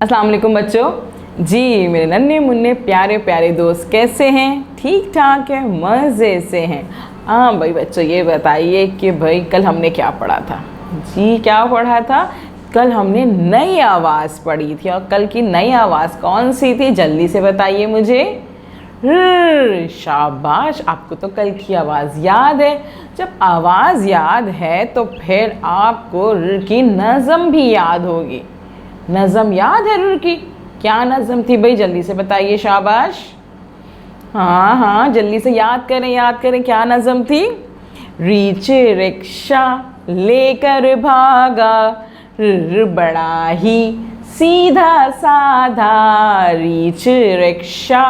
अस्सलाम वालेकुम बच्चों। जी मेरे नन्हे मुन्ने प्यारे प्यारे दोस्त कैसे हैं? ठीक ठाक है, मज़े से हैं। हाँ भाई बच्चों, ये बताइए कि भाई कल हमने क्या पढ़ा था? जी क्या पढ़ा था? कल हमने नई आवाज़ पढ़ी थी। और कल की नई आवाज़ कौन सी थी? जल्दी से बताइए मुझे। शाबाश, आपको तो कल की आवाज़ याद है। जब आवाज़ याद है तो फिर आपको की नज़म भी याद होगी। नज़म याद है रुर की? क्या नज़म थी भाई? जल्दी से बताइए। शाबाश, हाँ जल्दी से याद करें क्या नज़म थी? रीच रिक्शा लेकर भागा, बड़ा ही सीधा साधा। रीच रिक्शा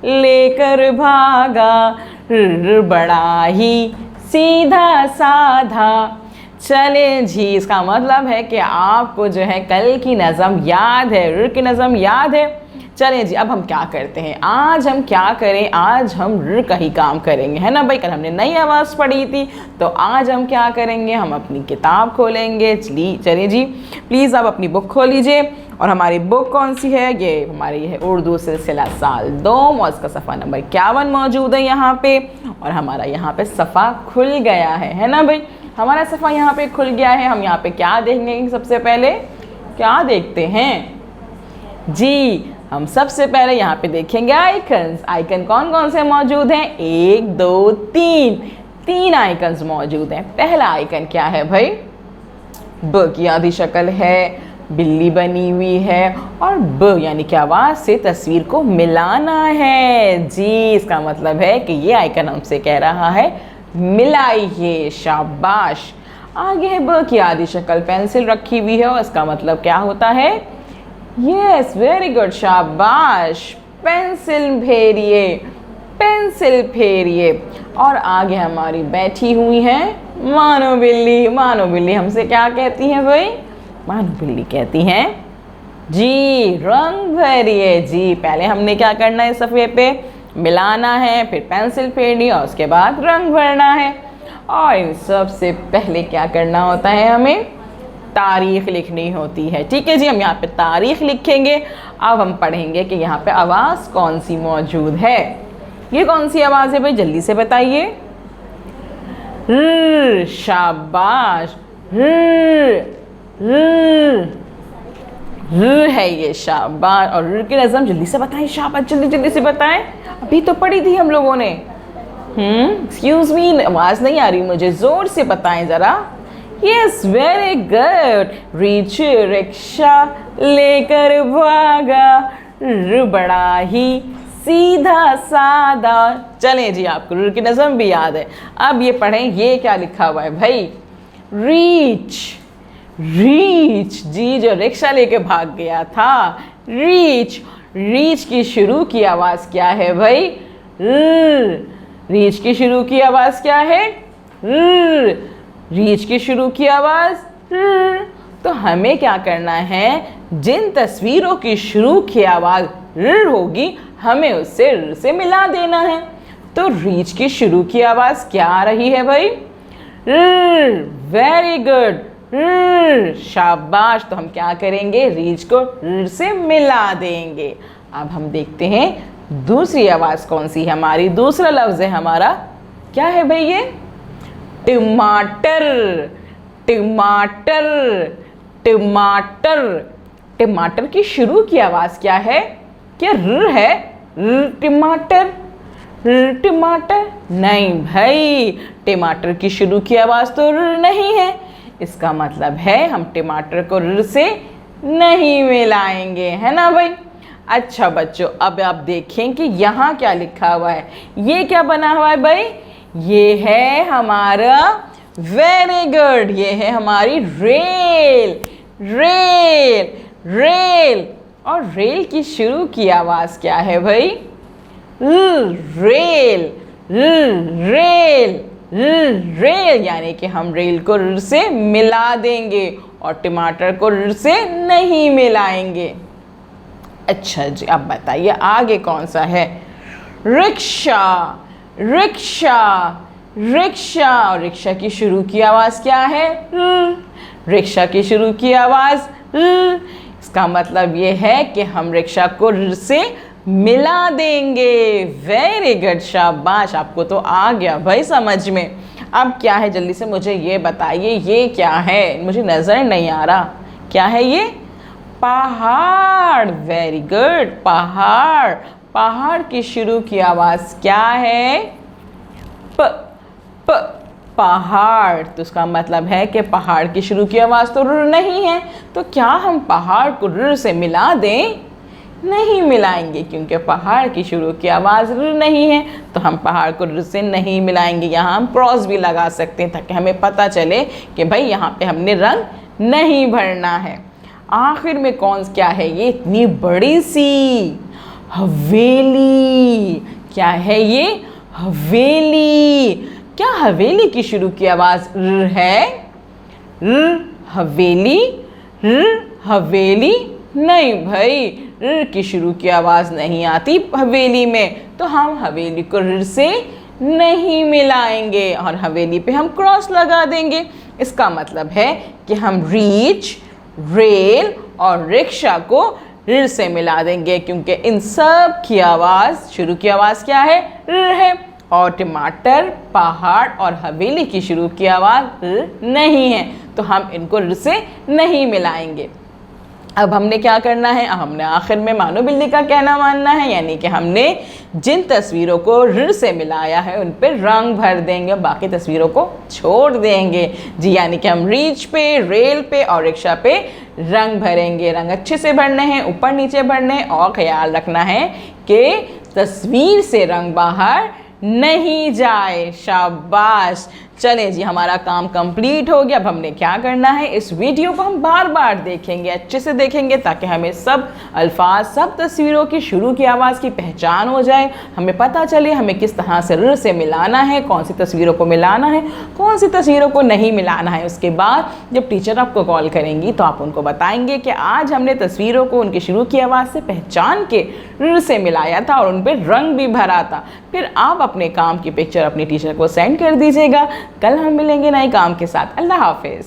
लेकर भागा, बड़ा ही सीधा साधा। चले जी, इसका मतलब है कि आपको जो है कल की नज़म याद है, रुर की नज़म याद है। चलें जी, अब हम क्या करते हैं? आज हम क्या करें? आज हम रुर का ही काम करेंगे, है ना भाई? कल हमने नई आवाज़ पढ़ी थी, तो आज हम क्या करेंगे? हम अपनी किताब खोलेंगे। चलिए जी, प्लीज़ आप अपनी बुक खोल लीजिए। और हमारी बुक कौन सी है? ये हमारी है उर्दू सिलसिला साल 2 और इसका सफ़ा नंबर 51 मौजूद है यहाँ पे। और हमारा यहाँ पे सफ़ा खुल गया है ना भाई? हमारा सफ़ा यहाँ पे खुल गया है। हम यहाँ पे क्या देखेंगे? सबसे पहले क्या देखते हैं जी? हम सबसे पहले यहाँ पे देखेंगे आइकन्स। आइकन कौन कौन से मौजूद हैं? 1 2 3 आइकन्स मौजूद हैं। पहला आइकन क्या है भाई? ब की आधी शक्ल है, बिल्ली बनी हुई है और ब यानी कि आवाज़ से तस्वीर को मिलाना है। जी इसका मतलब है कि ये आइकन हमसे कह रहा है मिलाइए। शाबाश। आगे है ब की आधी शक्ल, पेंसिल रखी हुई है और इसका मतलब क्या होता है? यस, वेरी गुड, शाबाश। पेंसिल फेरिए। और आगे हमारी बैठी हुई है मानो बिल्ली। मानो बिल्ली हमसे क्या कहती है भाई? मानो बिल्ली कहती हैं जी रंग भरिए। जी पहले हमने क्या करना है? सफ़े पे मिलाना है, फिर पेंसिल फेरनी और उसके बाद रंग भरना है। और इन सब से पहले क्या करना होता है? हमें तारीख लिखनी होती है। ठीक है जी, हम यहाँ पे तारीख लिखेंगे। अब हम पढ़ेंगे कि यहाँ पे आवाज़ कौन सी मौजूद है। ये कौन सी आवाज़ है भाई? जल्दी से बताइए। शाबाश, है ये। शाबाश। और की नज़म जल्दी से बताएं। शाबाश, जल्दी से बताएं। अभी तो पढ़ी थी हम लोगों ने। एक्सक्यूज मी, आवाज़ नहीं आ रही मुझे, ज़ोर से बताएं ज़रा। Yes, very good. Reach rickshaw लेकर भागा, बड़ा ही सीधा सादा। चलें जी, आपको रुर की नज़म भी याद है। अब ये पढ़ें, ये क्या लिखा हुआ है भाई? रीच जी, जो रिक्शा लेके भाग गया था। रीच की शुरू की आवाज़ क्या है भाई? रीच की शुरू की आवाज़ क्या है? रीच की शुरू की आवाज़। तो हमें क्या करना है? जिन तस्वीरों की शुरू की आवाज़ होगी हमें उससे से मिला देना है। तो रीच की शुरू की आवाज़ क्या आ रही है भाई? वेरी गुड, शाबाश। तो हम क्या करेंगे? रीच को से मिला देंगे। अब हम देखते हैं दूसरी आवाज़ कौन सी है हमारी। दूसरा लफ्ज़ है हमारा, क्या है भाई? ये टमाटर की शुरू की आवाज़ क्या है? क्या है? टमाटर नहीं भाई, टमाटर की शुरू की आवाज़ तो नहीं है। इसका मतलब है हम टमाटर को से नहीं मिलाएंगे, है ना भाई? अच्छा बच्चों, अब आप देखें कि यहाँ क्या लिखा हुआ है। ये क्या बना हुआ है भाई? ये है हमारा, वेरी गुड, ये है हमारी रेल। और रेल की शुरू की आवाज़ क्या है भाई? रेल यानी कि हम रेल को से मिला देंगे और टमाटर को से नहीं मिलाएंगे। अच्छा जी, अब बताइए आगे कौन सा है? रिक्शा। और रिक्शा की शुरू की आवाज़ क्या है? रिक्शा की शुरू की आवाज़ इसका मतलब ये है कि हम रिक्शा को र से मिला देंगे। वेरी गुड, शाबाश, आपको तो आ गया भाई समझ में। अब क्या है जल्दी से मुझे ये बताइए, ये क्या है, मुझे नज़र नहीं आ रहा, क्या है ये? पहाड़। वेरी गुड, पहाड़। पहाड़ की शुरू की आवाज़ क्या है? प प पहाड़। तो उसका मतलब है कि पहाड़ की शुरू की आवाज़ तो र नहीं है, तो क्या हम पहाड़ को र से मिला दें? नहीं मिलाएंगे, क्योंकि पहाड़ की शुरू की आवाज़ र नहीं है, तो हम पहाड़ को र से नहीं मिलाएंगे। यहाँ हम क्रॉस भी लगा सकते हैं ताकि हमें पता चले कि भाई यहाँ पे हमने रंग नहीं भरना है। आखिर में कौन क्या है ये इतनी बड़ी सी? हवेली। क्या है ये? हवेली। क्या हवेली की शुरू की आवाज़ र है? र हवेली, र हवेली नहीं भाई, र की शुरू की आवाज़ नहीं आती हवेली में, तो हम हवेली को र से नहीं मिलाएंगे और हवेली पे हम क्रॉस लगा देंगे। इसका मतलब है कि हम रीच, रेल और रिक्शा को र से मिला देंगे, क्योंकि इन सब की आवाज़, शुरू की आवाज़ क्या है? र है। और टमाटर, पहाड़ और हवेली की शुरू की आवाज़ र नहीं है, तो हम इनको र से नहीं मिलाएंगे। अब हमने क्या करना है? अब हमने आखिर में मानो बिल्ली का कहना मानना है, यानी कि हमने जिन तस्वीरों को र से मिलाया है उन पर रंग भर देंगे, बाकी तस्वीरों को छोड़ देंगे जी। यानी कि हम रीच पे, रेल पे और रिक्शा पे रंग भरेंगे। रंग अच्छे से भरने हैं, ऊपर नीचे भरने हैं, और ख्याल रखना है कि तस्वीर से रंग बाहर नहीं जाए। शाबाश। चलें जी, हमारा काम कंप्लीट हो गया। अब हमने क्या करना है? इस वीडियो को हम बार बार देखेंगे, अच्छे से देखेंगे, ताकि हमें सब अल्फाज, सब तस्वीरों की शुरू की आवाज़ की पहचान हो जाए, हमें पता चले हमें किस तरह से र से मिलाना है, कौन सी तस्वीरों को मिलाना है, कौन सी तस्वीरों को नहीं मिलाना है। उसके बाद जब टीचर आपको कॉल करेंगी तो आप उनको बताएंगे कि आज हमने तस्वीरों को उनकी शुरू की आवाज़ से पहचान के र से मिलाया था और उन पर रंग भी भरा था। फिर आप अपने काम की पिक्चर अपनी टीचर को सेंड कर दीजिएगा। कल हम मिलेंगे नए काम के साथ। अल्लाह हाफिज़।